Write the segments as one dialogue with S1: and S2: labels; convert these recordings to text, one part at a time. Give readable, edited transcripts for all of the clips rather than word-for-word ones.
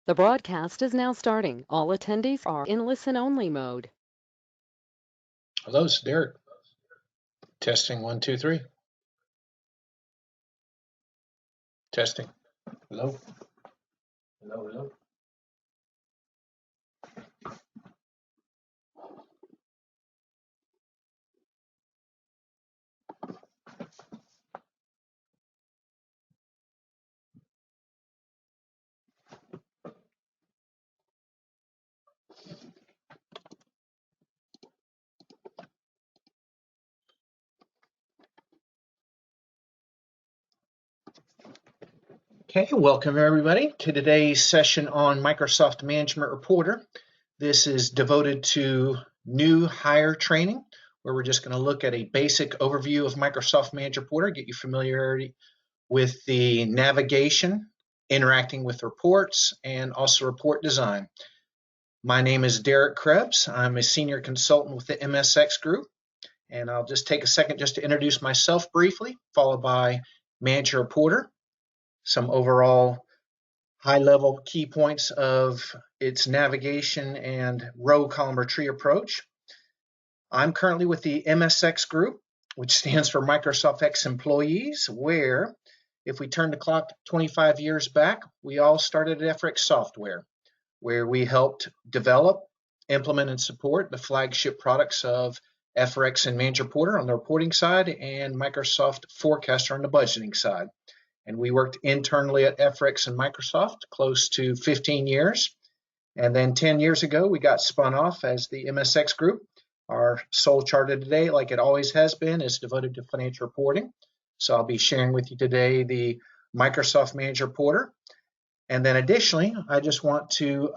S1: The broadcast is now starting. All attendees are in listen-only mode.
S2: Hello, it's Derek. Testing 1, 2, 3. Testing. Hello. Hello, hello. Okay, welcome everybody to today's session on Microsoft Management Reporter. This is devoted to new hire training, where we're just going to look at a basic overview of Microsoft Management Reporter, get you familiarity with the navigation, interacting with reports, and also report design. My name is Derek Krebs. I'm a senior consultant with the MSX Group, and I'll just take a second just to introduce myself briefly, followed by Manager Reporter, some overall high-level key points of its navigation and row, column, or tree approach. I'm currently with the MSX Group, which stands for Microsoft X Employees, where if we turn the clock 25 years back, we all started at FX Software, where we helped develop, implement, and support the flagship products of FRX and Manager Reporter on the reporting side and Microsoft Forecaster on the budgeting side. And we worked internally at FRX and Microsoft close to 15 years. And then 10 years ago, we got spun off as the MSX Group. Our sole charter today, like it always has been, is devoted to financial reporting. So I'll be sharing with you today the Microsoft Manager Reporter. And then additionally, I just want to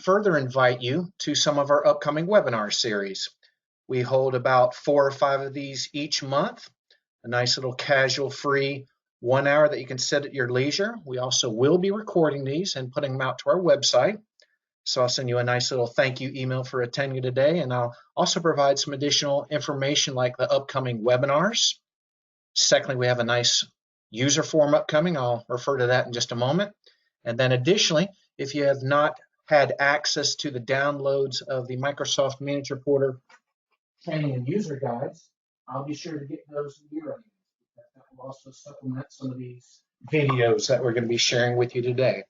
S2: further invite you to some of our upcoming webinar series. We hold about 4 or 5 of these each month, a nice little casual free 1 hour that you can sit at your leisure. We also will be recording these and putting them out to our website. So I'll send you a nice little thank you email for attending today, and I'll also provide some additional information like the upcoming webinars. Secondly, we have a nice user form upcoming. I'll refer to that in just a moment. And then additionally, if you have not had access to the downloads of the Microsoft Manager Reporter training and user guides, I'll be sure to get those in your hands. That will also supplement some of these videos that we're going to be sharing with you today.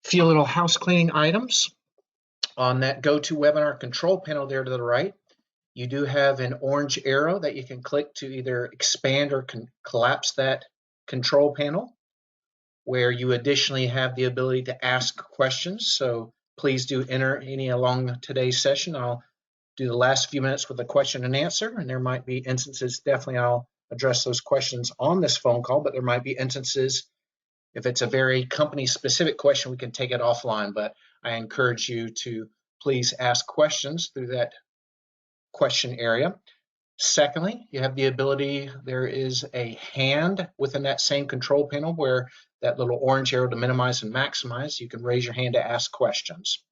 S2: A few little house cleaning items. On that GoToWebinar control panel there to the right, you do have an orange arrow that you can click to either expand or collapse that control panel, where you additionally have the ability to ask questions. So please do enter any along today's session. I'll do the last few minutes with a question and answer, and there might be instances, definitely I'll address those questions on this phone call, but there might be instances, if it's a very company-specific question, we can take it offline, but I encourage you to please ask questions through that question area. Secondly, you have the ability, there is a hand within that same control panel where that little orange arrow to minimize and maximize, you can raise your hand to ask questions.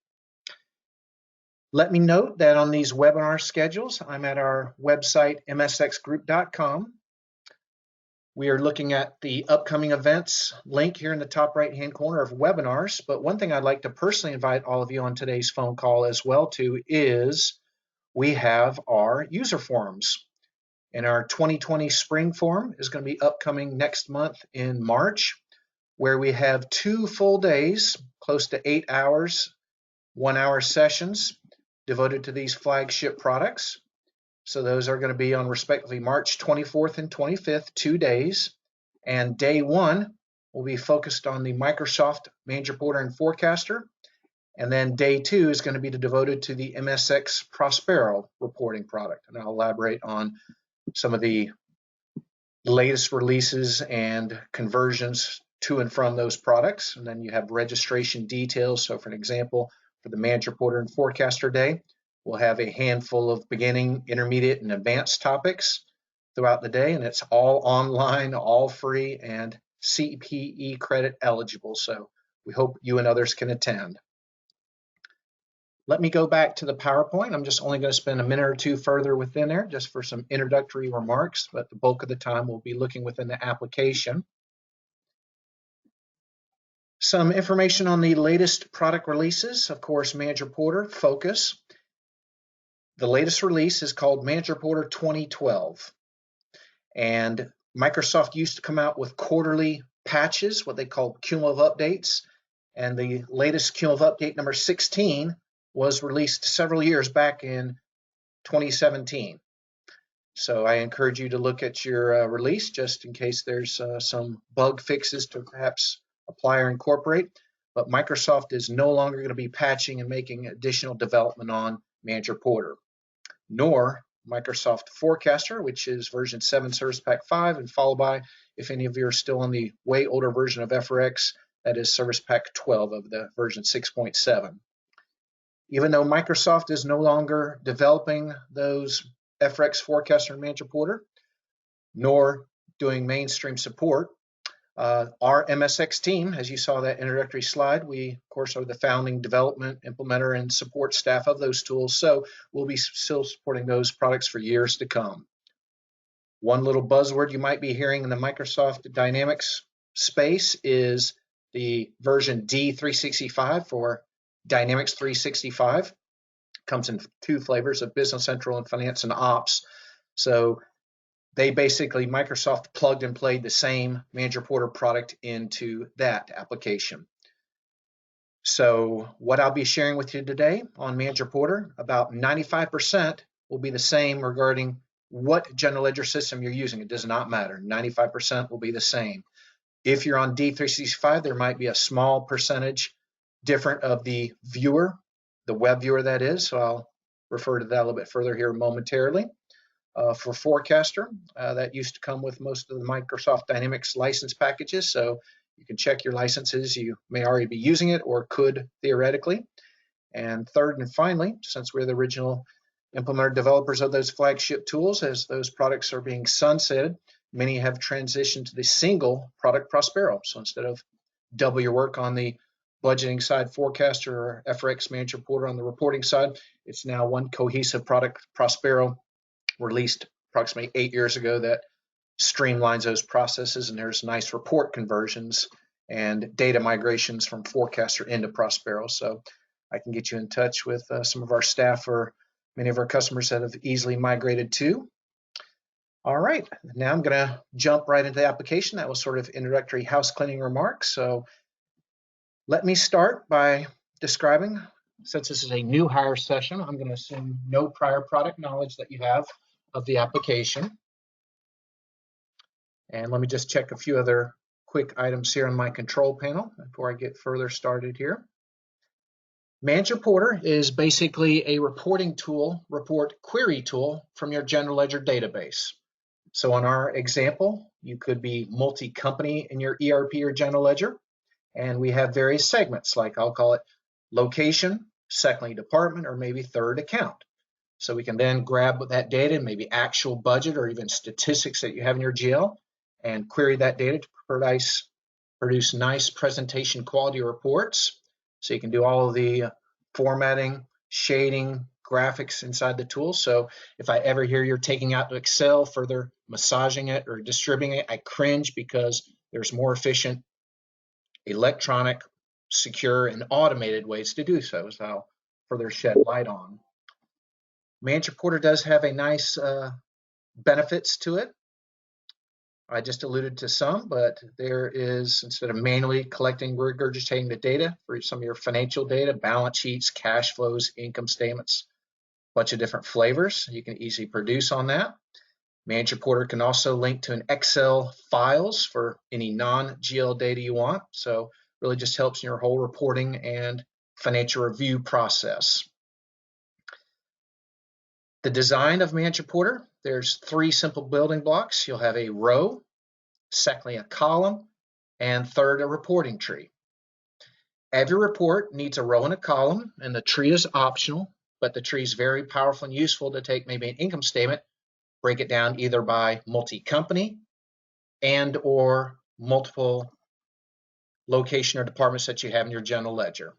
S2: Let me note that on these webinar schedules, I'm at our website, msxgroup.com. We are looking at the upcoming events link here in the top right-hand corner of webinars. But one thing I'd like to personally invite all of you on today's phone call as well to is we have our user forums. And our 2020 spring forum is going to be upcoming next month in March, where we have 2 full days, close to 8 hours, 1-hour sessions devoted to these flagship products. So those are going to be on respectively March 24th and 25th, 2 days. And day 1 will be focused on the Microsoft Manager Reporter and Forecaster. And then day 2 is going to be devoted to the MSX Prospero reporting product. And I'll elaborate on some of the latest releases and conversions to and from those products. And then you have registration details. So for an example, for the Manager Reporter and Forecaster Day, we'll have a handful of beginning, intermediate, and advanced topics throughout the day, and it's all online, all free, and CPE credit eligible. So we hope you and others can attend. Let me go back to the PowerPoint. I'm just only going to spend a minute or two further within there just for some introductory remarks, but the bulk of the time we'll be looking within the application. Some information on the latest product releases. Of course, Manager Porter Focus. The latest release is called Manager Porter 2012. And Microsoft used to come out with quarterly patches, what they call cumulative updates. And the latest cumulative update, number 16, was released several years back in 2017. So I encourage you to look at your release just in case there's some bug fixes to perhaps apply or incorporate. But Microsoft is no longer going to be patching and making additional development on Manager Porter, nor Microsoft Forecaster, which is version 7 Service Pack 5, and followed by, if any of you are still on the way older version of FRX, that is Service Pack 12 of the version 6.7. Even though Microsoft is no longer developing those FRX Forecaster and Manager Porter, nor doing mainstream support, our MSX team, as you saw that introductory slide, we of course are the founding development, implementer, and support staff of those tools, so we'll be still supporting those products for years to come. One little buzzword you might be hearing in the Microsoft Dynamics space is the version D365 for Dynamics 365. Comes in 2 flavors of Business Central and Finance and Ops. So they basically, Microsoft plugged and played the same Manager Porter product into that application. So what I'll be sharing with you today on Manager Porter, about 95% will be the same regarding what general ledger system you're using. It does not matter. 95% will be the same. If you're on D365, there might be a small percentage different of the viewer, the web viewer that is. So I'll refer to that a little bit further here momentarily. For Forecaster, that used to come with most of the Microsoft Dynamics license packages, so you can check your licenses. You may already be using it or could theoretically. And third and finally, since we're the original implementer developers of those flagship tools, as those products are being sunsetted, many have transitioned to the single product Prospero. So instead of double your work on the budgeting side, Forecaster, or FRX Manager Porter on the reporting side, it's now one cohesive product, Prospero, released approximately 8 years ago, that streamlines those processes, and there's nice report conversions and data migrations from Forecaster into Prospero. So I can get you in touch with some of our staff or many of our customers that have easily migrated to. All right, now I'm going to jump right into the application. That was sort of introductory house cleaning remarks. So let me start by describing, since this is a new hire session, I'm going to assume no prior product knowledge that you have of the application. And let me just check a few other quick items here on my control panel before I get further started here. Manager Porter is basically a reporting tool, report query tool from your general ledger database. So on our example, you could be multi-company in your ERP or general ledger, and we have various segments, like I'll call it location, secondly department, or maybe third account. So we can then grab that data, maybe actual budget or even statistics that you have in your GL, and query that data to produce nice presentation quality reports. So you can do all of the formatting, shading, graphics inside the tool. So if I ever hear you're taking out to Excel, further massaging it or distributing it, I cringe, because there's more efficient, electronic, secure, and automated ways to do so. So I'll further shed light on. Manager Porter does have a nice benefits to it. I just alluded to some, but there is, instead of manually collecting, regurgitating the data for some of your financial data, balance sheets, cash flows, income statements, a bunch of different flavors you can easily produce on that. Manager Porter can also link to an Excel files for any non-GL data you want. So really just helps in your whole reporting and financial review process. The design of Manager Porter, there's 3 simple building blocks. You'll have a row, secondly a column, and third a reporting tree. Every report needs a row and a column, and the tree is optional, but the tree is very powerful and useful to take maybe an income statement, break it down either by multi-company and or multiple location or departments that you have in your general ledger.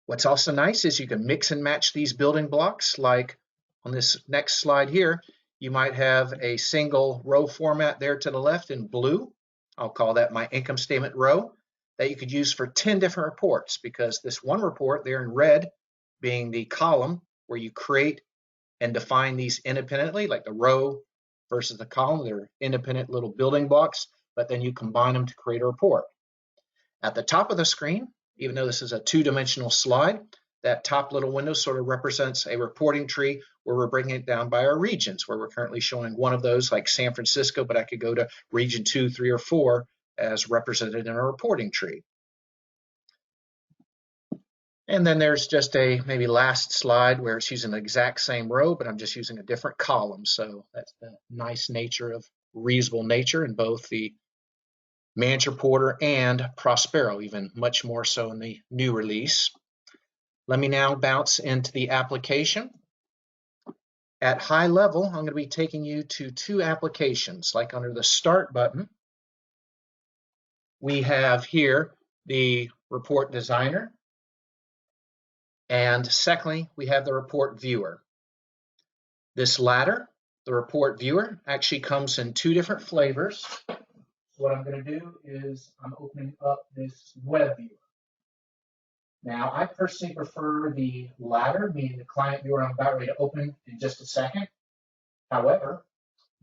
S2: What's also nice is you can mix and match these building blocks. Like on this next slide here, you might have a single row format there to the left in blue. I'll call that my income statement row. that you could use for 10 different reports, because this one report there in red being the column where you create and define these independently, like the row versus the column. They're independent little building blocks, but then you combine them to create a report. At the top of the screen, even though this is a two-dimensional slide, that top little window sort of represents a reporting tree where we're breaking it down by our regions, where we're currently showing one of those like San Francisco, but I could go to region 2, 3, or 4 as represented in a reporting tree. And then there's just a maybe last slide where it's using the exact same row, but I'm just using a different column. So that's the nice nature of reusable nature in both the Manager Porter and Prospero, even much more so in the new release. Let me now bounce into the application. At high level, I'm going to be taking you to two applications. Like under the Start button, we have here the Report Designer. And secondly, we have the Report Viewer. This latter, the Report Viewer, actually comes in two different flavors. What I'm going to do is I'm opening up this Web Viewer. Now, I personally prefer the latter, meaning the client viewer I'm about ready to open in just a second. However,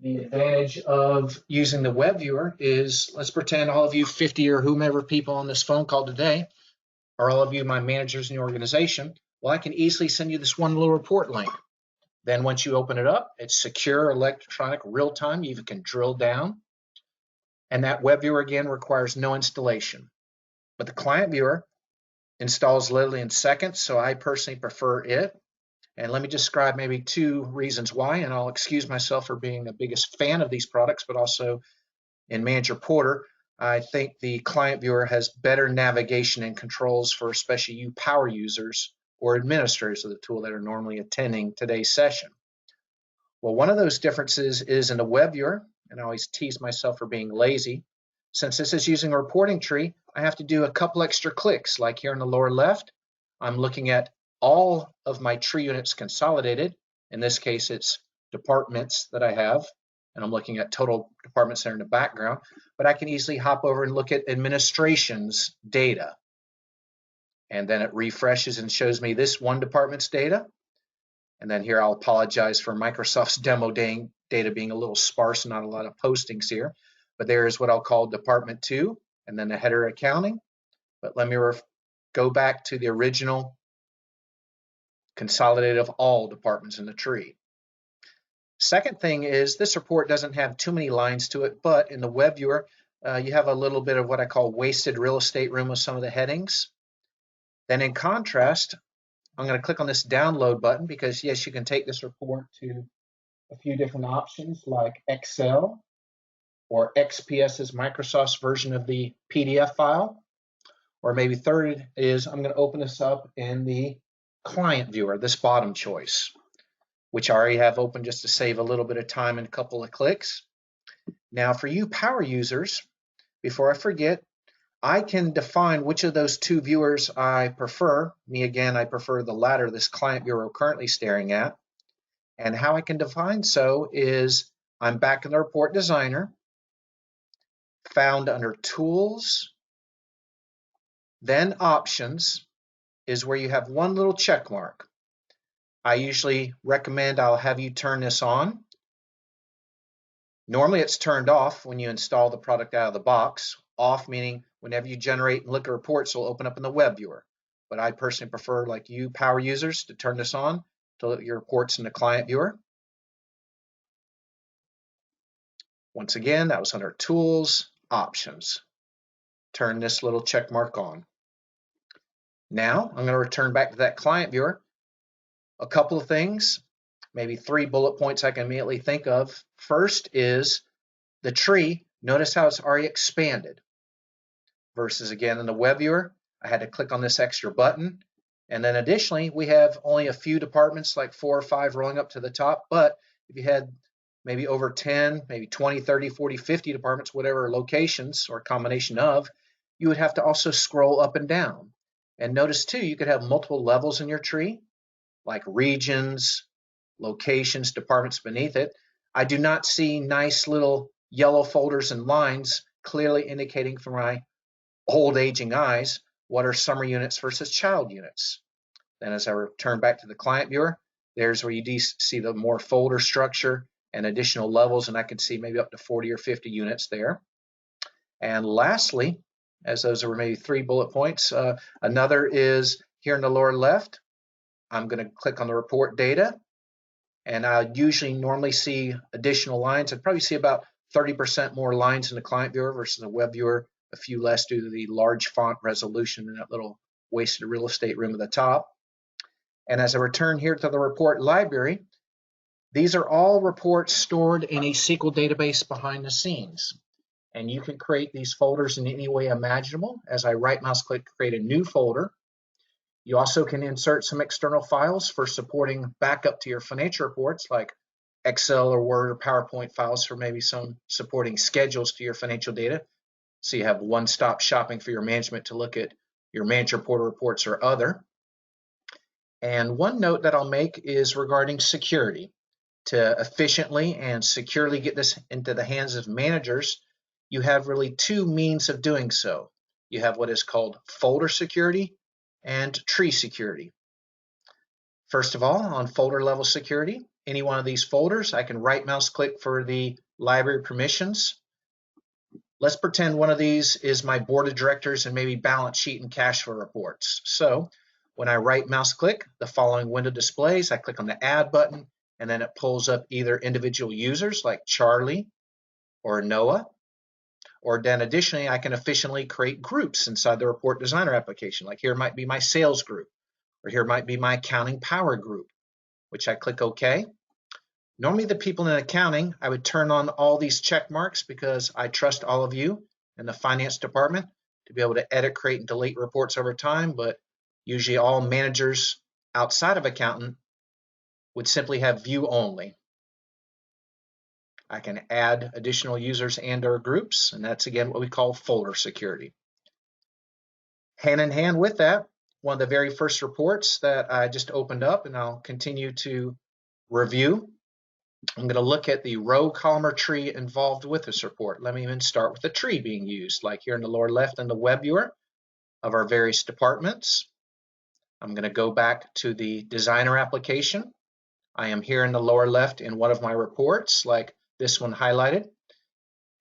S2: the advantage of using the web viewer is, let's pretend all of you 50 or whomever people on this phone call today, or all of you my managers in the organization, well, I can easily send you this one little report link. Then once you open it up, it's secure, electronic, real-time. You even can drill down. And that web viewer, again, requires no installation. But the client viewer installs literally in seconds, so I personally prefer it. And let me describe maybe two reasons why, and I'll excuse myself for being the biggest fan of these products, but also in Manager Porter, I think the client viewer has better navigation and controls for especially you power users or administrators of the tool that are normally attending today's session. Well, one of those differences is in the web viewer, and I always tease myself for being lazy. Since this is using a reporting tree, I have to do a couple extra clicks, like here in the lower left, I'm looking at all of my tree units consolidated. In this case, it's departments that I have, and I'm looking at total departments there in the background, but I can easily hop over and look at administration's data. And then it refreshes and shows me this one department's data. And then here I'll apologize for Microsoft's demo data being a little sparse, not a lot of postings here. But there is what I'll call Department 2, and then the header accounting. But let me go back to the original consolidated of all departments in the tree. Second thing is this report doesn't have too many lines to it, but in the web viewer, you have a little bit of what I call wasted real estate room with some of the headings. Then in contrast, I'm going to click on this download button because yes, you can take this report to a few different options like Excel or XPS is Microsoft's version of the PDF file. Or maybe third is I'm going to open this up in the client viewer, this bottom choice, which I already have open just to save a little bit of time and a couple of clicks. Now for you power users, before I forget, I can define which of those two viewers I prefer. Me again, I prefer the latter, this client viewer we're currently staring at. And how I can define so is I'm back in the Report Designer, found under Tools, then Options is where you have one little check mark. I usually recommend I'll have you turn this on. Normally it's turned off when you install the product out of the box. Off meaning whenever you generate and look at reports, it'll open up in the web viewer. But I personally prefer, like you power users, to turn this on to look at your reports in the client viewer. Once again, that was under Tools, Options. Turn this little check mark on. Now I'm going to return back to that client viewer. A couple of things, maybe 3 bullet points I can immediately think of. First is the tree. Notice how it's already expanded. Versus again in the web viewer, I had to click on this extra button. And then additionally, we have only a few departments, like 4 or 5 rolling up to the top. But if you had maybe over 10, maybe 20, 30, 40, 50 departments, whatever locations or combination of, you would have to also scroll up and down. And notice too, you could have multiple levels in your tree, like regions, locations, departments beneath it. I do not see nice little yellow folders and lines clearly indicating for my old aging eyes, what are summer units versus child units? Then as I return back to the client viewer, there's where you see the more folder structure and additional levels, and I can see maybe up to 40 or 50 units there. And lastly, as those are maybe 3 bullet points, another is here in the lower left, I'm going to click on the report data, and I usually normally see additional lines. I'd probably see about 30% more lines in the client viewer versus the web viewer, a few less due to the large font resolution in that little wasted real estate room at the top. And as I return here to the report library, these are all reports stored in a SQL database behind the scenes. And you can create these folders in any way imaginable. As I right mouse click, create a new folder. You also can insert some external files for supporting backup to your financial reports, like Excel or Word or PowerPoint files for maybe some supporting schedules to your financial data. So you have one-stop shopping for your management to look at your manager portal reports or other. And one note that I'll make is regarding security. To efficiently and securely get this into the hands of managers, you have really 2 means of doing so. You have what is called folder security and tree security. First of all, on folder level security, any one of these folders, I can right mouse click for the library permissions. Let's pretend one of these is my board of directors and maybe balance sheet and cash flow reports. So when I right mouse click, the following window displays. I click on the add button, and then it pulls up either individual users like Charlie or Noah, or then additionally, I can efficiently create groups inside the report designer application. Like here might be my sales group, or here might be my accounting power group, which I click OK. Normally the people in accounting, I would turn on all these check marks because I trust all of you in the finance department to be able to edit, create, and delete reports over time, but usually all managers outside of accountant would simply have view only. I can add additional users and or groups, and that's again what we call folder security. Hand in hand with that, one of the very first reports that I just opened up and I'll continue to review, I'm going to look at the row, column, or tree involved with this report. Let me even start with the tree being used, like here in the lower left in the web viewer of our various departments. I'm going to go back to the designer application. I am here in the lower left in one of my reports, like this one highlighted.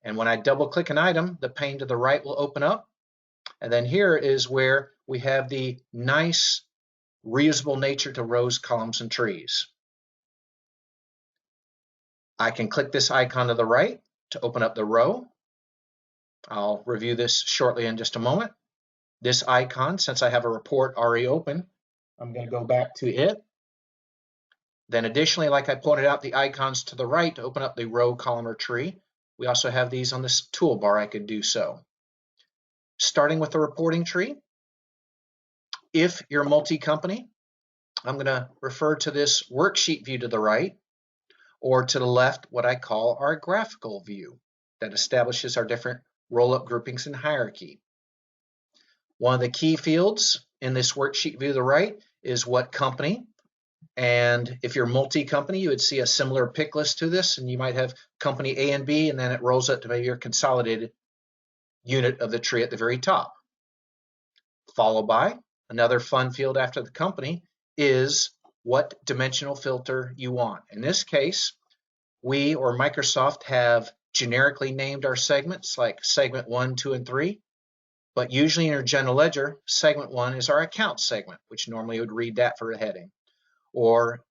S2: And when I double click an item, the pane to the right will open up. And then here is where we have the nice reusable nature to rows, columns, and trees. I can click this icon to the right to open up the row. I'll review this shortly in just a moment. This icon, since I have a report already open, I'm going to go back to it. Then additionally, like I pointed out, the icons to the right to open up the row, column, or tree. We also have these on this toolbar. I could do so. Starting with the reporting tree, if you're multi-company, I'm going to refer to this worksheet view to the right, or to the left, what I call our graphical view that establishes our different roll-up groupings and hierarchy. One of the key fields in this worksheet view to the right is what company. And if you're multi-company, you would see a similar pick list to this, and you might have company A and B, and then it rolls up to maybe your consolidated unit of the tree at the very top. Followed by another fun field after the company is what dimensional filter you want. In this case, we or Microsoft have generically named our segments like segment 1, 2, and 3, but usually in your general ledger, segment 1 is our account segment, which normally would read that for a heading. Or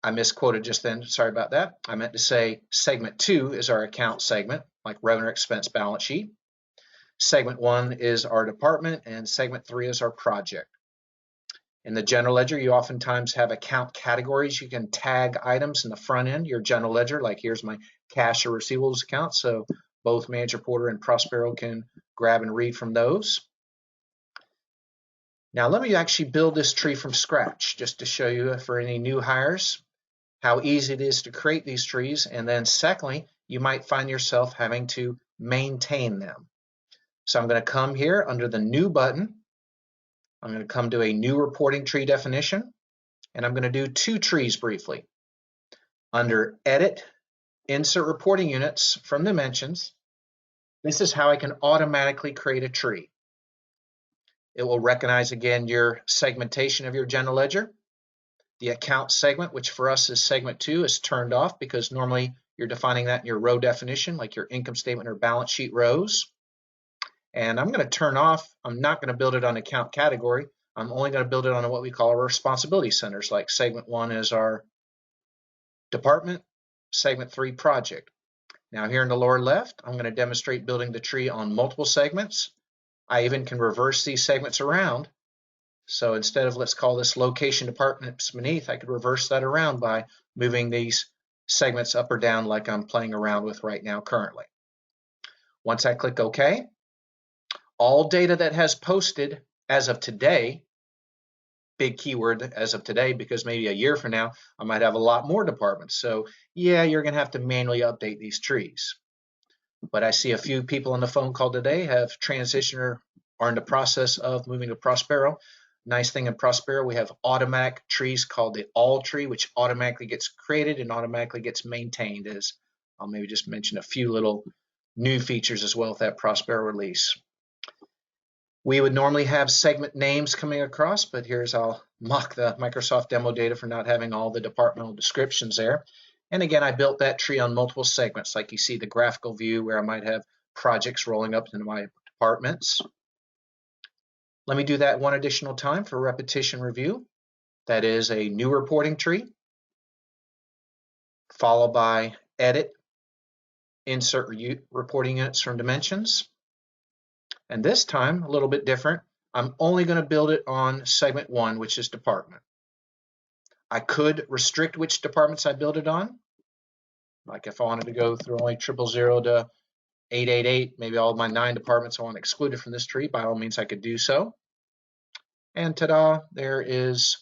S2: I misquoted just then, sorry about that. I meant to say segment 2 is our account segment, like revenue, expense, balance sheet. Segment 1 is our department, and segment 3 is our project. In the general ledger, you oftentimes have account categories. You can tag items in the front end, your general ledger, like here's my cash or receivables account, so both Manager Porter and Prospero can grab and read from those. Now let me actually build this tree from scratch, just to show you for any new hires how easy it is to create these trees, and then secondly, you might find yourself having to maintain them. So I'm going to come here under the New button. I'm going to come to a new reporting tree definition, and I'm going to do 2 trees briefly. Under Edit, Insert Reporting Units from Dimensions, This is how I can automatically create a tree. It will recognize again your segmentation of your general ledger. The account segment, which for us is segment 2, is turned off because normally you're defining that in your row definition, like your income statement or balance sheet rows. And I'm going to turn off, I'm not going to build it on account category. I'm only going to build it on what we call our responsibility centers, like segment 1 is our department, segment 3 project. Now here in the lower left, I'm going to demonstrate building the tree on multiple segments. I even can reverse these segments around. So instead of, let's call this location departments beneath, I could reverse that around by moving these segments up or down like I'm playing around with right now currently. Once I click OK, all data that has posted as of today, big keyword as of today, because maybe a year from now, I might have a lot more departments. So yeah, you're going to have to manually update these trees. But I see a few people on the phone call today have transitioned or are in the process of moving to Prospero. Nice thing in Prospero, we have automatic trees called the all tree, which automatically gets created and automatically gets maintained. As I'll maybe just mention a few little new features as well with that Prospero release. We would normally have segment names coming across, but here's I'll mock the Microsoft demo data for not having all the departmental descriptions there. And again, I built that tree on multiple segments, like you see the graphical view where I might have projects rolling up into my departments. Let me do that one additional time for repetition review. That is a new reporting tree, followed by edit, insert reporting units from dimensions. And this time, a little bit different. I'm only going to build it on segment 1, which is department. I could restrict which departments I build it on. Like if I wanted to go through only 000 to 888, maybe all of my 9 departments I want excluded from this tree, by all means I could do so. And ta-da, there is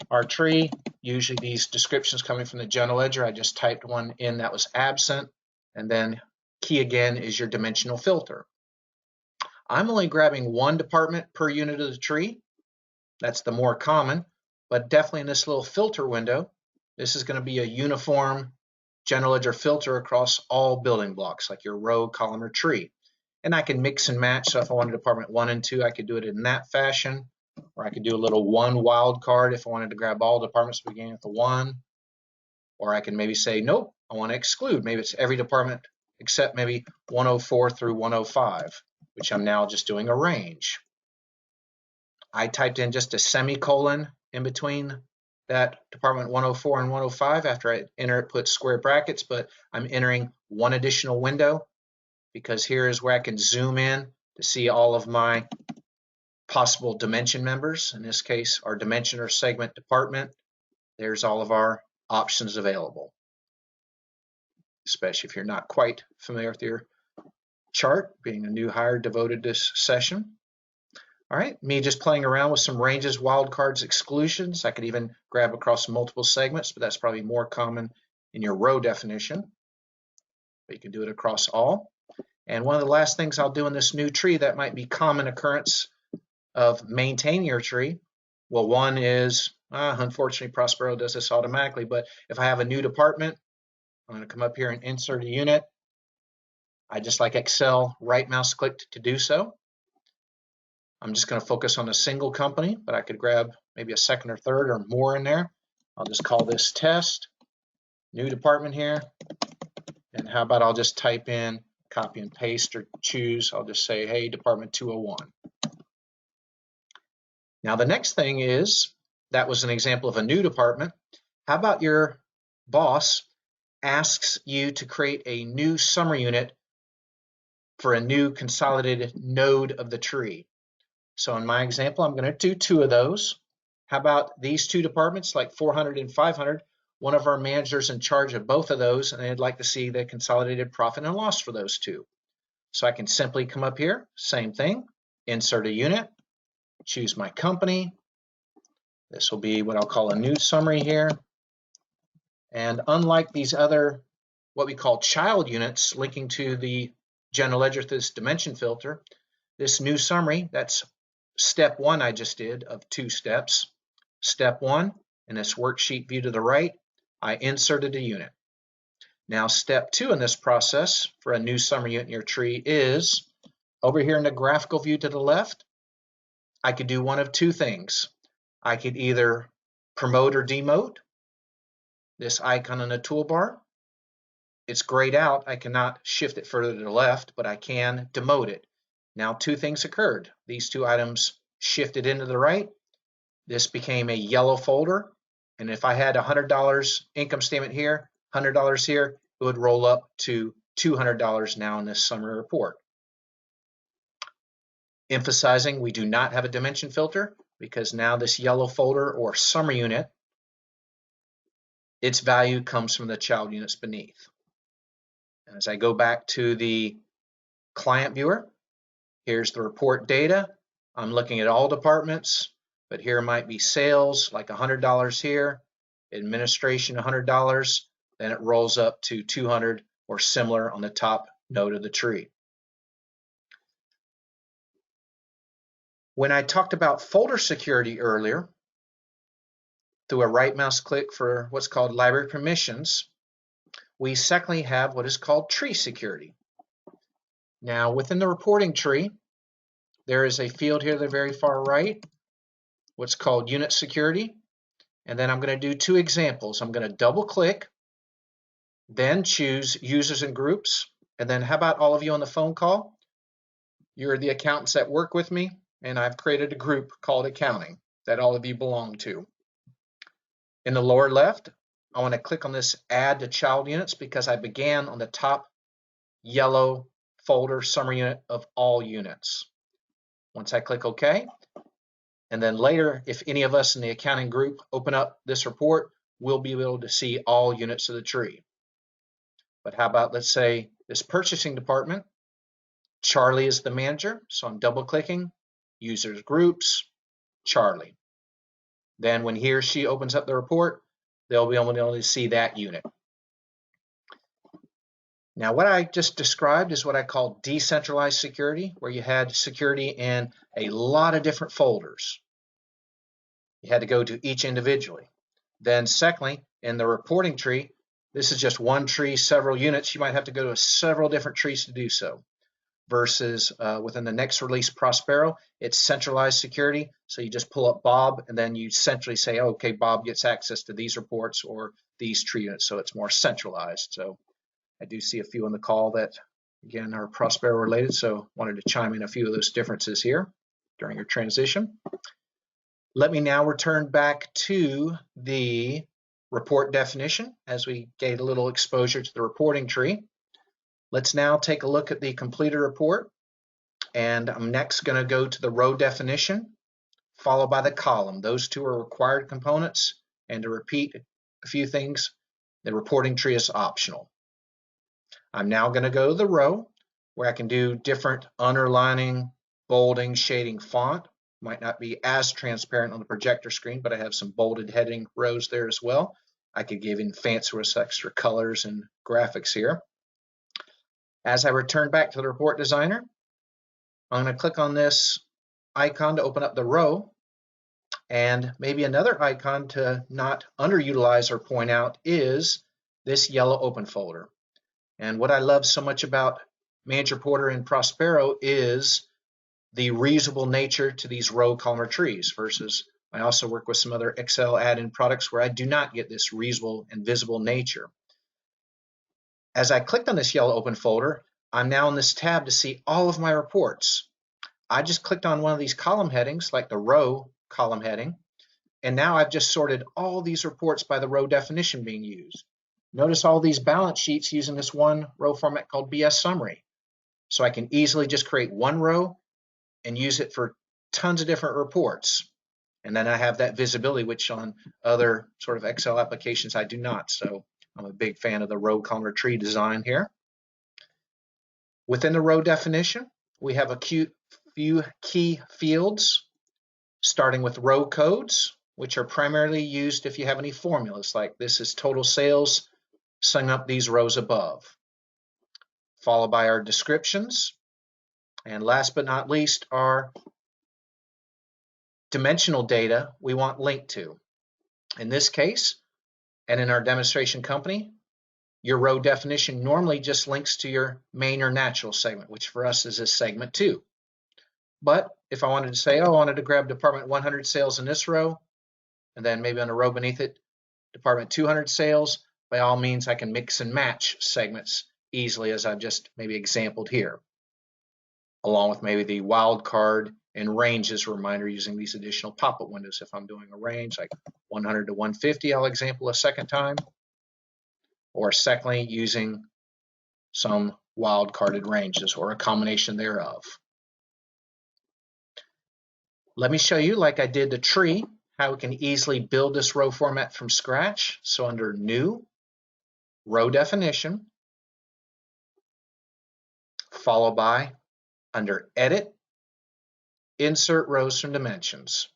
S2: our tree. Usually these descriptions coming from the general ledger, I just typed one in that was absent. And then key again is your dimensional filter. I'm only grabbing one department per unit of the tree. That's the more common, but definitely in this little filter window, this is going to be a uniform general ledger filter across all building blocks, like your row, column, or tree. And I can mix and match. So if I wanted department 1 and 2, I could do it in that fashion, or I could do a little one wild card if I wanted to grab all departments beginning with a 1, or I can maybe say, nope, I want to exclude. Maybe it's every department except maybe 104 through 105, which I'm now just doing a range. I typed in just a semicolon in between that department 104 and 105. After I enter it, put square brackets, but I'm entering one additional window because here is where I can zoom in to see all of my possible dimension members. In this case, our dimension or segment department. There's all of our options available, especially if you're not quite familiar with your chart, being a new hire devoted this session. All right, me just playing around with some ranges, wildcards, exclusions. I could even grab across multiple segments, but that's probably more common in your row definition. But you can do it across all. And one of the last things I'll do in this new tree that might be common occurrence of maintaining your tree. Well, one is, unfortunately, Prospero does this automatically, but if I have a new department, I'm going to come up here and insert a unit. I just like Excel, right mouse clicked to do so. I'm just going to focus on a single company, but I could grab maybe a second or third or more in there. I'll just call this test, new department here. And how about I'll just type in, copy and paste or choose. I'll just say, hey, department 201. Now the next thing is, that was an example of a new department. How about your boss asks you to create a new summary unit for a new consolidated node of the tree? So in my example, I'm going to do 2 of those. How about these 2 departments, like 400 and 500? One of our managers in charge of both of those, and they'd like to see the consolidated profit and loss for those 2. So I can simply come up here, same thing, insert a unit, choose my company. This will be what I'll call a new summary here. And unlike these other, what we call child units linking to the general ledger through this dimension filter, this new summary, that's step 1 I just did of 2 steps. Step 1, in this worksheet view to the right, I inserted a unit. Now, step 2 in this process for a new summary unit in your tree is over here in the graphical view to the left. I could do one of two things. I could either promote or demote this icon in the toolbar. It's grayed out. I cannot shift it further to the left, but I can demote it. Now, two things occurred. These two items shifted into the right. This became a yellow folder. And if I had $100 income statement here, $100 here, it would roll up to $200 now in this summary report. Emphasizing we do not have a dimension filter because now this yellow folder or summary unit, its value comes from the child units beneath. As I go back to the client viewer, here's the report data. I'm looking at all departments, but here might be sales, like $100 here, administration $100, then it rolls up to 200 or similar on the top node of the tree. When I talked about folder security earlier, through a right mouse click for what's called library permissions, we secondly have what is called tree security. Now, within the reporting tree, there is a field here at the very far right, what's called unit security. And then I'm going to do two examples. I'm going to double click, then choose users and groups. And then how about all of you on the phone call? You're the accountants that work with me, and I've created a group called accounting that all of you belong to. In the lower left, I want to click on this add to child units because I began on the top yellow folder summary unit of all units. Once I click OK, and then later, if any of us in the accounting group open up this report, we'll be able to see all units of the tree. But how about, let's say, this purchasing department, Charlie is the manager, so I'm double clicking, users groups, Charlie. Then when he or she opens up the report, they'll be able to see that unit. Now, what I just described is what I call decentralized security, where you had security in a lot of different folders. You had to go to each individually. Then secondly, in the reporting tree, this is just one tree, several units. You might have to go to several different trees to do so. Versus within the next release Prospero, it's centralized security. So you just pull up Bob and then you centrally say, oh, okay, Bob gets access to these reports or these tree units. So it's more centralized. So I do see a few on the call that, again, are Prospero related. So wanted to chime in a few of those differences here during your transition. Let me now return back to the report definition as we gain a little exposure to the reporting tree. Let's now take a look at the completed report. And I'm next going to go to the row definition, followed by the column. Those two are required components. And to repeat a few things, the reporting tree is optional. I'm now going to go to the row where I can do different underlining, bolding, shading font. Might not be as transparent on the projector screen, but I have some bolded heading rows there as well. I could give in fancy with extra colors and graphics here. As I return back to the report designer, I'm going to click on this icon to open up the row, and maybe another icon to not underutilize or point out is this yellow open folder. And what I love so much about Manager Reporter and Prospero is the reusable nature to these row columnar trees versus I also work with some other Excel add-in products where I do not get this reusable and visible nature. As I clicked on this yellow open folder, I'm now in this tab to see all of my reports. I just clicked on one of these column headings, like the row column heading, and now I've just sorted all these reports by the row definition being used. Notice all these balance sheets using this one row format called BS Summary. So I can easily just create one row and use it for tons of different reports. And then I have that visibility, which on other sort of Excel applications I do not. So I'm a big fan of the row columnar tree design here. Within the row definition, we have a few key fields, starting with row codes, which are primarily used if you have any formulas, like this is total sales, sum up these rows above. Followed by our descriptions, and last but not least, our dimensional data we want linked to. In this case, and in our demonstration company, Your row definition normally just links to your main or natural segment, which for us is this segment 2. But if I wanted to say, oh, I wanted to grab department 100 sales in this row, and then maybe on a row beneath it, department 200 sales, by all means, I can mix and match segments easily, as I've just maybe exampled here, along with maybe the wildcard and ranges reminder using these additional pop-up windows. If I'm doing a range like 100 to 150, I'll example a second time, or secondly, using some wildcarded ranges or a combination thereof. Let me show you, like I did the tree, how we can easily build this row format from scratch. So under New, Row Definition, followed by under Edit, Insert Rows from Dimensions.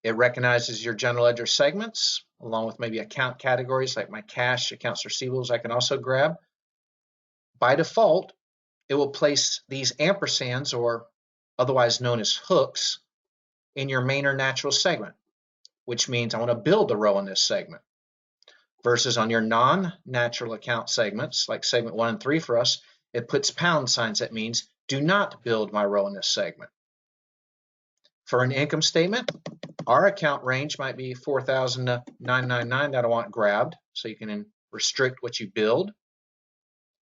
S2: It recognizes your general ledger segments, along with maybe account categories like my cash, accounts receivables I can also grab. By default, it will place these ampersands, or otherwise known as hooks, in your main or natural segment, which means I want to build a row in this segment. Versus on your non-natural account segments, like segment 1 and 3 for us, it puts pound signs. That means do not build my row in this segment. For an income statement, our account range might be 4,000 to 999 that I want grabbed, so you can restrict what you build.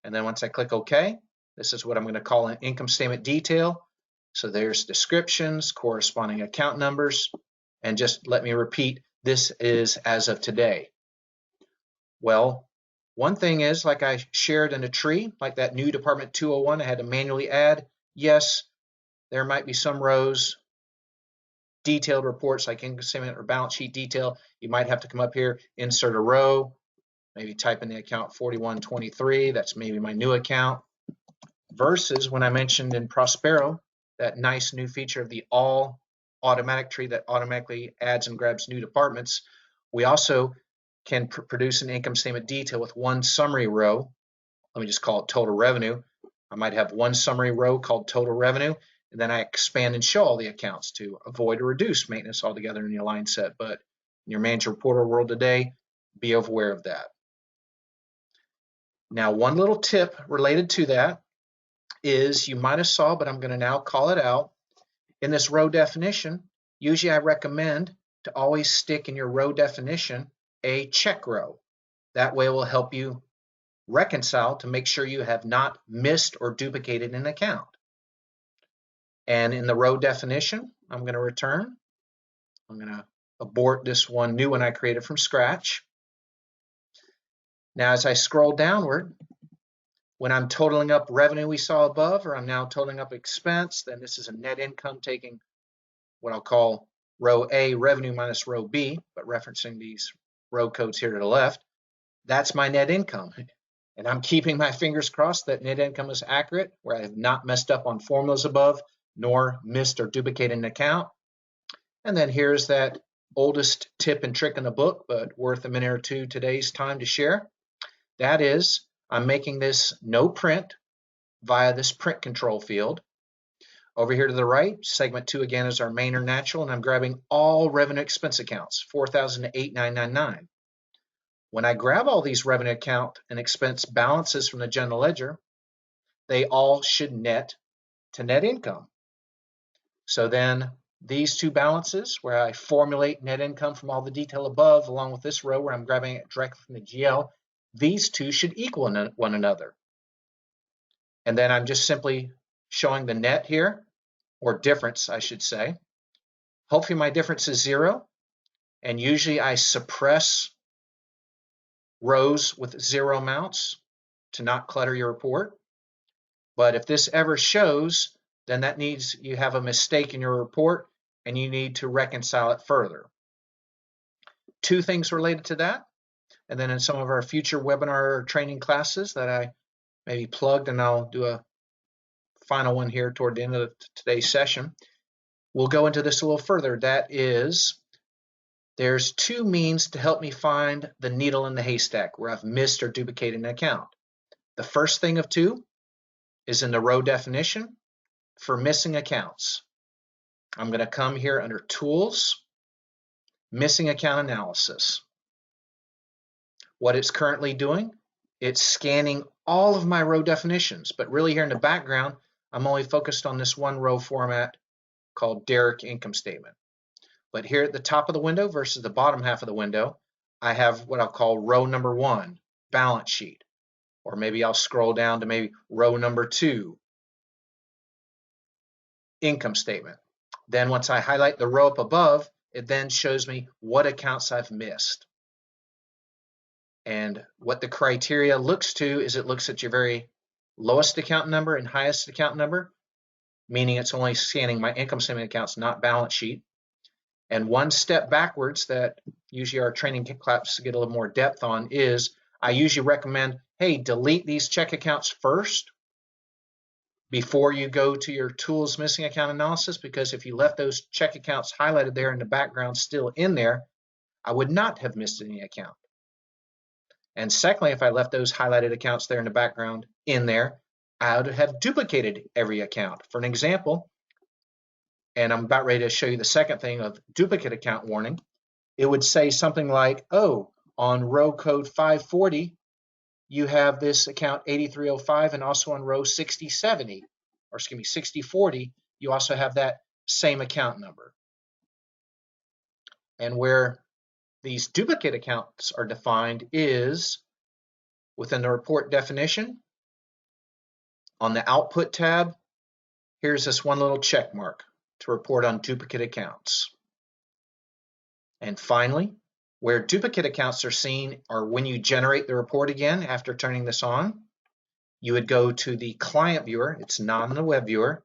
S2: And then once I click OK, this is what I'm going to call an income statement detail. So there's descriptions, corresponding account numbers, and just let me repeat, this is as of today. Well, one thing is, like I shared in a tree, like that new Department 201 I had to manually add, yes, there might be some rows, detailed reports like income statement or balance sheet detail. You might have to come up here, insert a row, maybe type in the account 4123, that's maybe my new account, versus when I mentioned in Prospero, that nice new feature of the all automatic tree that automatically adds and grabs new departments. We also can produce an income statement detail with one summary row. Let me just call it total revenue. I might have one summary row called total revenue, and then I expand and show all the accounts to avoid or reduce maintenance altogether in your line set. But in your manager reporter world today, be aware of that. Now, one little tip related to that is, you might have saw, but I'm going to now call it out. In this row definition, usually I recommend to always stick in your row definition a check row. That way it will help you reconcile to make sure you have not missed or duplicated an account. And in the row definition, I'm going to return. I'm going to abort this one new one I created from scratch. Now as I scroll downward, when I'm totaling up revenue we saw above, or I'm now totaling up expense, then this is a net income taking what I'll call row A, revenue, minus row B, but referencing these row codes here to the left. That's my net income. And I'm keeping my fingers crossed that net income is accurate, where I have not messed up on formulas above, nor missed or duplicated an account. And then here's that oldest tip and trick in the book, but worth a minute or two today's time to share. That is, I'm making this no print via this print control field. Over here to the right, segment 2 again is our main or natural, and I'm grabbing all revenue expense accounts, 4,000 to 8,999. When I grab all these revenue account and expense balances from the general ledger, they all should net to net income. So then these two balances, where I formulate net income from all the detail above, along with this row where I'm grabbing it directly from the GL, these two should equal one another. And then I'm just simply showing the net here, or difference, I should say. Hopefully my difference is 0, and usually I suppress rows with 0 amounts to not clutter your report. But if this ever shows, then that means you have a mistake in your report and you need to reconcile it further. 2 things related to that, and then in some of our future webinar training classes that I maybe plugged, and I'll do a final one here toward the end of today's session, we'll go into this a little further. That is, there's 2 means to help me find the needle in the haystack where I've missed or duplicated an account. The first thing of 2 is in the row definition for missing accounts. I'm going to come here under Tools, Missing Account Analysis. What it's currently doing, it's scanning all of my row definitions, but really here in the background, I'm only focused on this one row format called Derek income statement. But here at the top of the window versus the bottom half of the window, I have what I'll call row number 1, balance sheet. Or maybe I'll scroll down to maybe row number 2, income statement. Then once I highlight the row up above, it then shows me what accounts I've missed. And what the criteria looks to is it looks at your very lowest account number and highest account number, meaning it's only scanning my income statement accounts, not balance sheet. And one step backwards that usually our training classes get a little more depth on is I usually recommend, hey, delete these check accounts first before you go to your tools missing account analysis, because if you left those check accounts highlighted there in the background still in there, I would not have missed any account. And secondly, if I left those highlighted accounts there in the background in there, I would have duplicated every account. For an example, and I'm about ready to show you the second thing of duplicate account warning, it would say something like, oh, on row code 540, you have this account 8305, and also on row 6070, or excuse me, 6040, you also have that same account number. And where these duplicate accounts are defined is within the report definition. On the output tab, here's this one little check mark to report on duplicate accounts. And finally, where duplicate accounts are seen are when you generate the report again after turning this on. You would go to the client viewer. It's not in the web viewer,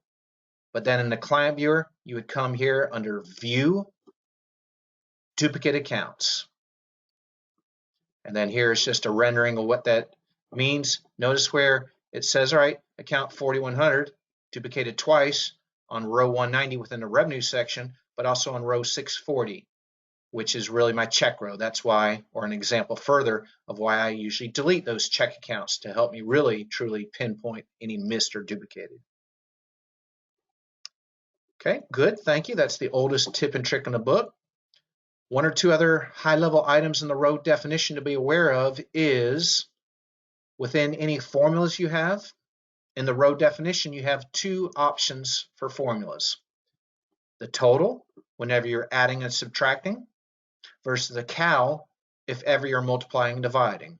S2: but then in the client viewer, you would come here under View, Duplicate Accounts. And then here's just a rendering of what that means. Notice where it says, all right, account 4100 duplicated twice on row 190 within the revenue section, but also on row 640, which is really my check row. That's why, or an example further of why I usually delete those check accounts to help me really truly pinpoint any missed or duplicated. Okay, good, thank you. That's the oldest tip and trick in the book. One or two other high-level items in the row definition to be aware of is within any formulas you have, in the row definition, you have two options for formulas. The total, whenever you're adding and subtracting, versus the cal, if ever you're multiplying and dividing.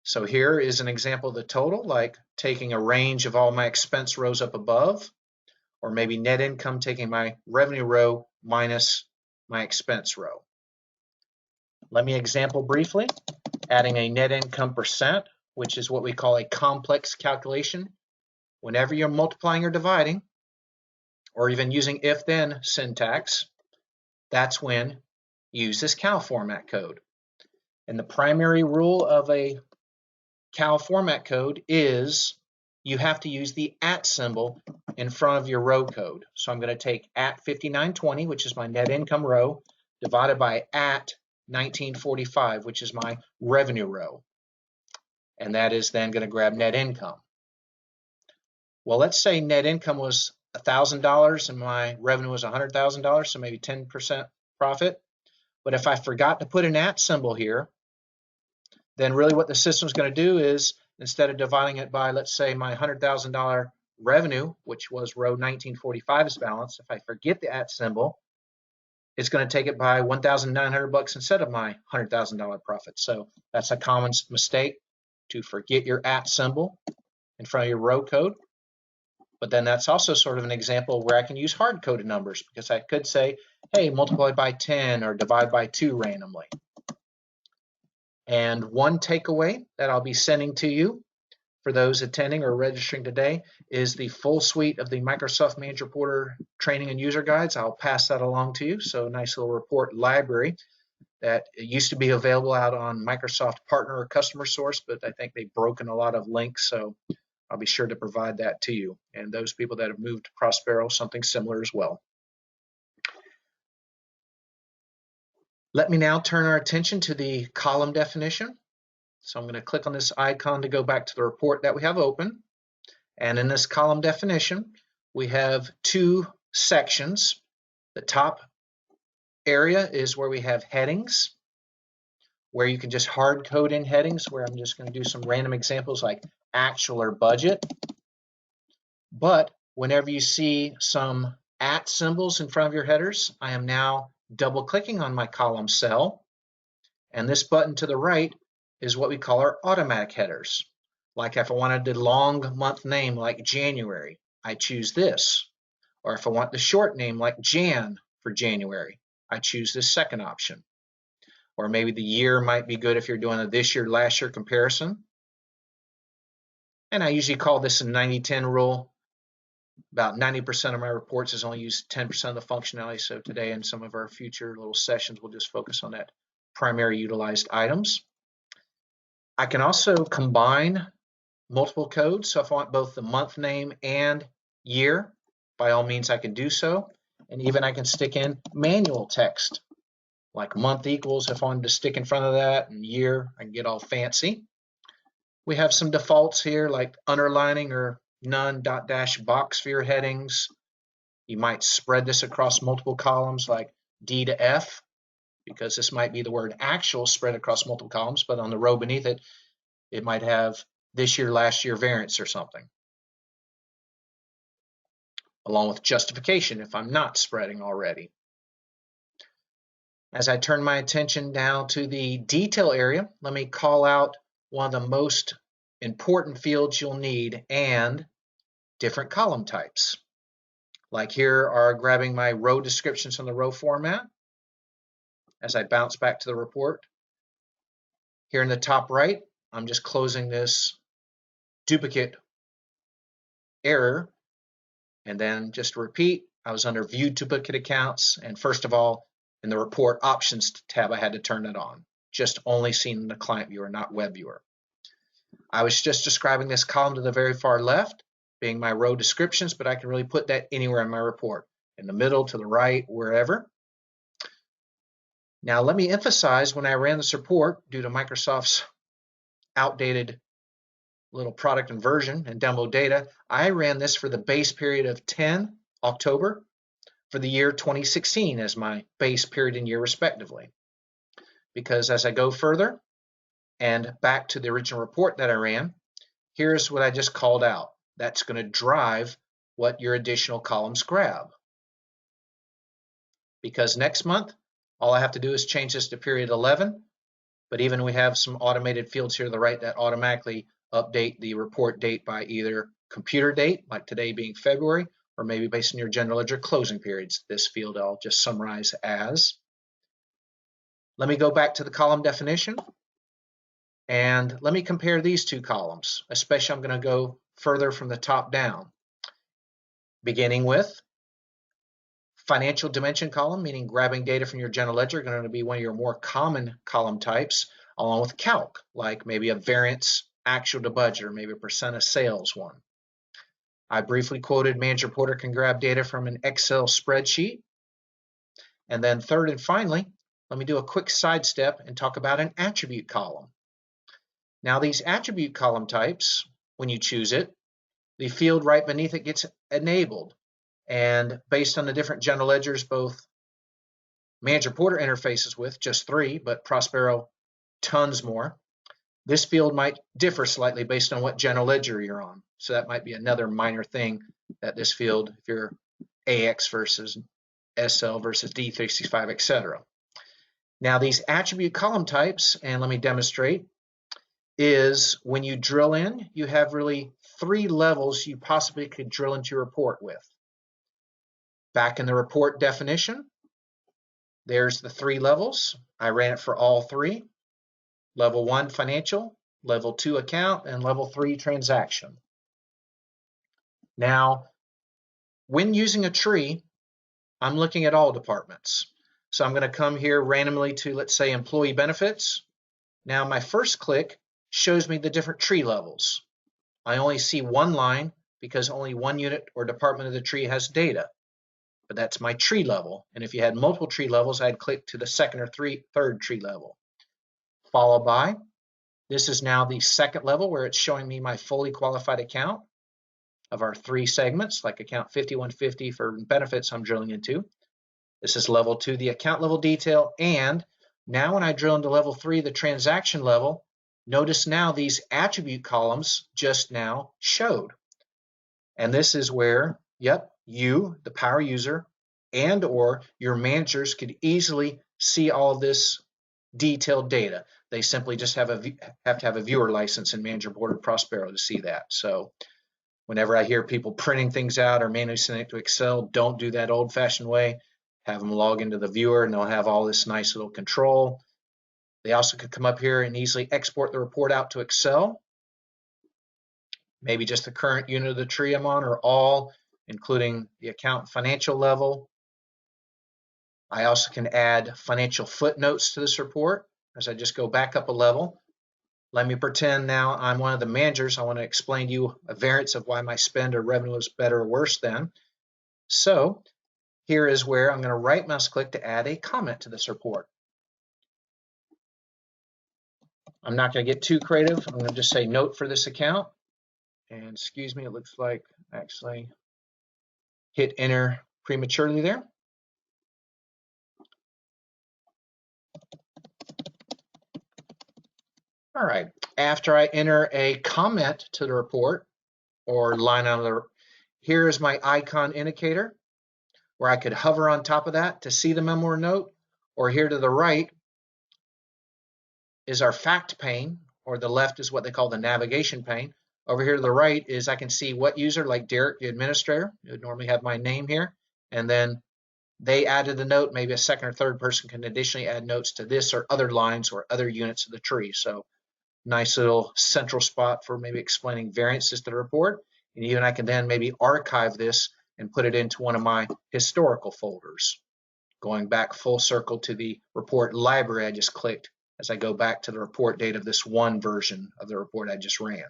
S2: So here is an example of the total, like taking a range of all my expense rows up above, or maybe net income taking my revenue row minus my expense row. Let me example briefly, adding a net income percent, which is what we call a complex calculation. Whenever you're multiplying or dividing, or even using if-then syntax, that's when you use this cal format code. And the primary rule of a cal format code is you have to use the at symbol in front of your row code. So I'm going to take at 5920, which is my net income row, divided by at 1945, which is my revenue row. And that is then going to grab net income. Well, let's say net income was $1,000 and my revenue was $100,000, so maybe 10% profit. But if I forgot to put an at symbol here, then really what the system's going to do is, instead of dividing it by, let's say, my $100,000 revenue, which was row 1945's balance, if I forget the at symbol, it's going to take it by $1,900 instead of my $100,000 profit. So that's a common mistake, to forget your at symbol in front of your row code. But then that's also sort of an example where I can use hard-coded numbers, because I could say, hey, multiply by 10 or divide by 2 randomly. And one takeaway that I'll be sending to you for those attending or registering today is the full suite of the Microsoft Manager Reporter training and user guides. I'll pass that along to you. So a nice little report library that used to be available out on Microsoft Partner or Customer Source, but I think they've broken a lot of links. So I'll be sure to provide that to you. And those people that have moved to Prospero, something similar as well. Let me now turn our attention to the column definition. So I'm going to click on this icon to go back to the report that we have open. And in this column definition, we have two sections. The top area is where we have headings. where you can just hard code in headings, where I'm just going to do some random examples like actual or budget. But whenever you see some @ symbols in front of your headers, I am now double clicking on my column cell. And this button to the right is what we call our automatic headers. Like if I wanted the long month name like January, I choose this. Or if I want the short name like Jan for January, I choose this second option. Or maybe the year might be good if you're doing a this year, last year comparison. And I usually call this a 90-10 rule. About 90% of my reports is only use 10% of the functionality. So today in some of our future little sessions, we'll just focus on that primary utilized items. I can also combine multiple codes. So if I want both the month name and year, by all means I can do so. And even I can stick in manual text, like month equals if I wanted to stick in front of that, and year, I can get all fancy. We have some defaults here like underlining or none dash box for your headings. You might spread this across multiple columns like D to F, because this might be the word actual spread across multiple columns, but on the row beneath it, it might have this year, last year variance or something, along with justification if I'm not spreading already. As I turn my attention down to the detail area, let me call out one of the most important fields you'll need and different column types. Like here are grabbing my row descriptions from the row format. As I bounce back to the report, here in the top right, I'm just closing this duplicate error. And then just to repeat, I was under View Duplicate Accounts. And first of all, in the Report Options tab, I had to turn it on. Just only seen in the client viewer, not web viewer. I was just describing this column to the very far left, being my row descriptions, but I can really put that anywhere in my report, in the middle, to the right, wherever. Now let me emphasize, when I ran this report, due to Microsoft's outdated little product and version and demo data, I ran this for the base period of 10 October for the year 2016 as my base period and year respectively. Because as I go further and back to the original report that I ran, here's what I just called out. That's going to drive what your additional columns grab. Because next month, all I have to do is change this to period 11, but even we have some automated fields here to the right that automatically update the report date by either computer date, like today being February, or maybe based on your general ledger closing periods. This field I'll just summarize as. Let me go back to the column definition, and let me compare these two columns. Especially I'm going to go further from the top down, beginning with financial dimension column, meaning grabbing data from your general ledger, going to be one of your more common column types, along with calc, like maybe a variance actual to budget, or maybe a percent of sales one. I briefly quoted Manager Reporter can grab data from an Excel spreadsheet. And then third and finally, let me do a quick sidestep and talk about an attribute column. Now these attribute column types, when you choose it, the field right beneath it gets enabled. And based on the different general ledgers, both Manager Reporter interfaces with, just 3, but Prospero tons more. This field might differ slightly based on what general ledger you're on. So that might be another minor thing that this field, if you're AX versus SL versus D365, etc. Now these attribute column types, and let me demonstrate, is when you drill in, you have really 3 levels you possibly could drill into your report with. Back in the report definition, there's the 3 levels. I ran it for all 3. Level 1, financial, level 2, account, and level 3, transaction. Now, when using a tree, I'm looking at all departments. So I'm going to come here randomly to, let's say, employee benefits. Now, my first click shows me the different tree levels. I only see one line because only one unit or department of the tree has data. But that's my tree level. And if you had multiple tree levels, I'd click to the second or third tree level. Followed by, this is now the second level where it's showing me my fully qualified account of our 3 segments, like account 5150 for benefits I'm drilling into. This is level 2, the account level detail, and Now when I drill into level 3, the transaction level, notice now these attribute columns just now showed. And this is where, yep, you, the power user, and or your managers could easily see all of this detailed data. They simply just have to have a viewer license in Manager Board or Prospero to see that. So whenever I hear people printing things out or manually sending it to Excel, don't do that old-fashioned way. Have them log into the viewer and they'll have all this nice little control. They also could come up here and easily export the report out to Excel. Maybe just the current unit of the tree I'm on, or all, including the account financial level. I also can add financial footnotes to this report as I just go back up a level. Let me pretend now I'm one of the managers. I want to explain to you a variance of why my spend or revenue is better or worse than. So here is where I'm going to right mouse click to add a comment to this report. I'm not going to get too creative. I'm going to just say note for this account. And excuse me, it looks like I actually hit enter prematurely there. All right, after I enter a comment to the report or line on the, here is my icon indicator where I could hover on top of that to see the memo or note, or here to the right is our fact pane, or the left is what they call the navigation pane. Over here to the right is I can see what user, like Derek, the administrator, it would normally have my name here, and then they added the note. Maybe a second or third person can additionally add notes to this or other lines or other units of the tree. So nice little central spot for maybe explaining variances to the report. And even I can then maybe archive this and put it into one of my historical folders. Going back full circle to the report library I just clicked as I go back to the report date of this one version of the report I just ran.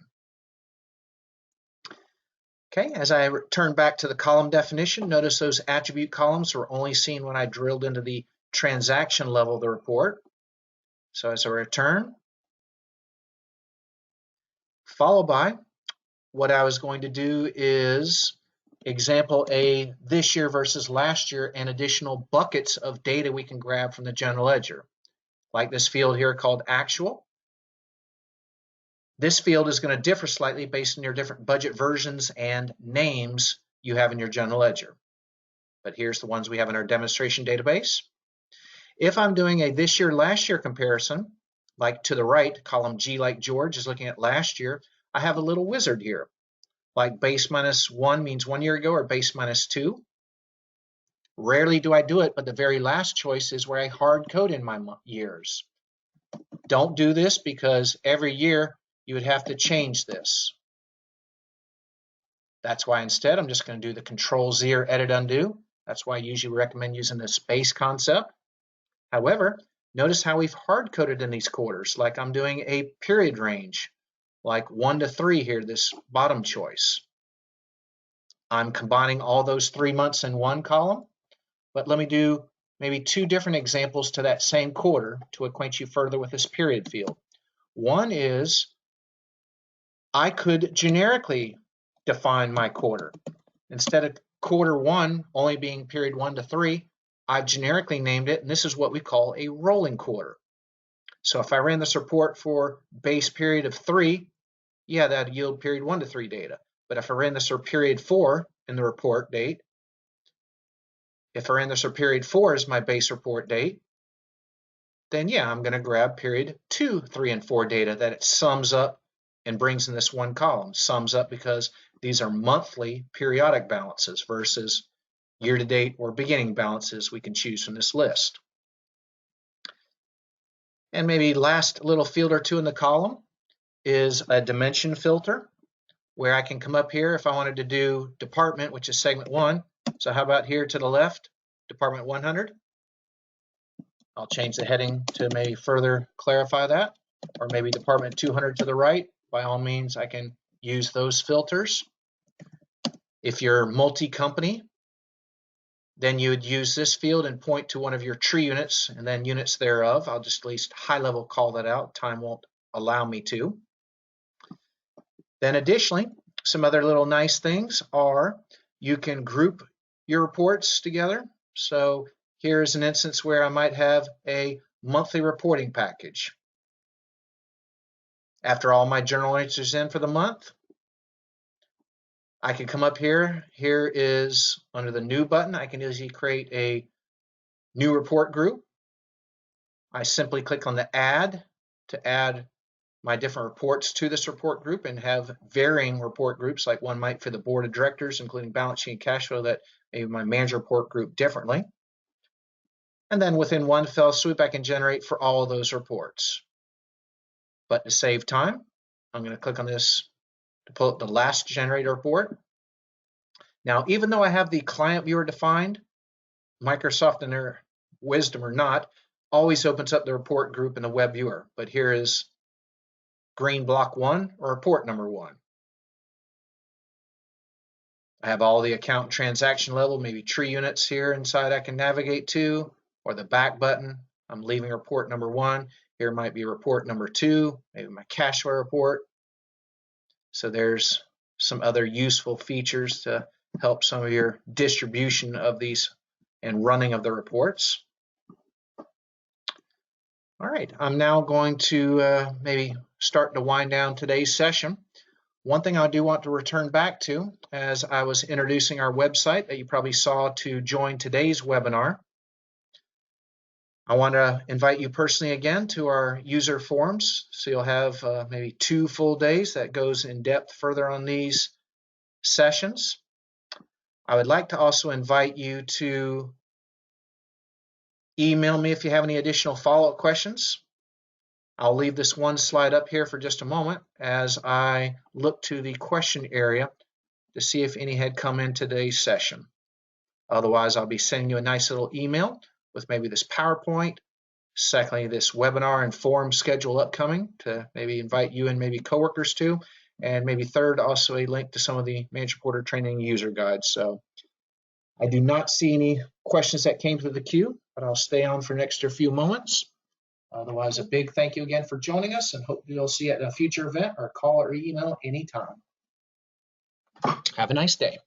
S2: Okay, as I return back to the column definition, notice those attribute columns were only seen when I drilled into the transaction level of the report. So as I return, followed by what I was going to do is example A, this year versus last year, and additional buckets of data we can grab from the general ledger. Like this field here called actual. This field is going to differ slightly based on your different budget versions and names you have in your general ledger. But here's the ones we have in our demonstration database. If I'm doing a this year, last year comparison, like to the right, column G like George is looking at last year, I have a little wizard here. Like base minus 1 means 1 year ago, or base minus 2. Rarely do I do it, but the very last choice is where I hard code in my years. Don't do this because every year you would have to change this. That's why instead I'm just going to do the Control Z or Edit Undo. That's why I usually recommend using the space concept. However, notice how we've hard coded in these quarters, like I'm doing a period range, like 1 to 3 here, this bottom choice. I'm combining all those 3 months in one column, but let me do maybe 2 different examples to that same quarter to acquaint you further with this period field. One is I could generically define my quarter. Instead of quarter 1 only being period 1 to 3, I've generically named it, and this is what we call a rolling quarter. So if I ran this report for base period of 3, yeah, that'd yield period 1 to 3 data. But if I ran this for period 4 in the report date, if I ran this for period 4 as my base report date, then yeah, I'm going to grab period 2, 3, and 4 data that it sums up and brings in this one column. Sums up because these are monthly periodic balances versus year-to-date or beginning balances we can choose from this list. And maybe last little field or two in the column is a dimension filter, where I can come up here if I wanted to do department, which is segment 1. So how about here to the left, department 100? I'll change the heading to maybe further clarify that, or maybe department 200 to the right. By all means, I can use those filters. If you're multi-company, then you would use this field and point to one of your tree units and then units thereof. I'll just at least high level call that out. Time won't allow me to. Then additionally, some other little nice things are you can group your reports together. So here's an instance where I might have a monthly reporting package. After all my journal entries in for the month, I can come up here. Here is under the new button, I can easily create a new report group. I simply click on the add to add my different reports to this report group and have varying report groups, like one might for the board of directors, including balance sheet and cash flow, that maybe my manager report group differently. And then within one fell swoop, I can generate for all of those reports. But to save time, I'm going to click on this to pull up the last generated report. Now, even though I have the client viewer defined, Microsoft, in their wisdom or not, always opens up the report group in the web viewer. But here is green block 1 or report number 1. I have all the account and transaction level, maybe tree units here inside I can navigate to, or the back button. I'm leaving report number 1. Here might be report number 2, maybe my cash flow report. So there's some other useful features to help some of your distribution of these and running of the reports. All right, I'm now going to maybe start to wind down today's session. One thing I do want to return back to, as I was introducing our website that you probably saw to join today's webinar, I want to invite you personally again to our user forums. So you'll have maybe 2 full days that goes in depth further on these sessions. I would like to also invite you to email me if you have any additional follow-up questions. I'll leave this one slide up here for just a moment as I look to the question area to see if any had come in today's session. Otherwise, I'll be sending you a nice little email with maybe this PowerPoint, secondly, this webinar and forum schedule upcoming to maybe invite you and maybe coworkers to, and maybe third, also a link to some of the Manager Reporter training user guides. So I do not see any questions that came through the queue, but I'll stay on for an extra few moments. Otherwise, a big thank you again for joining us, and hope you'll see you at a future event or call or email anytime. Have a nice day.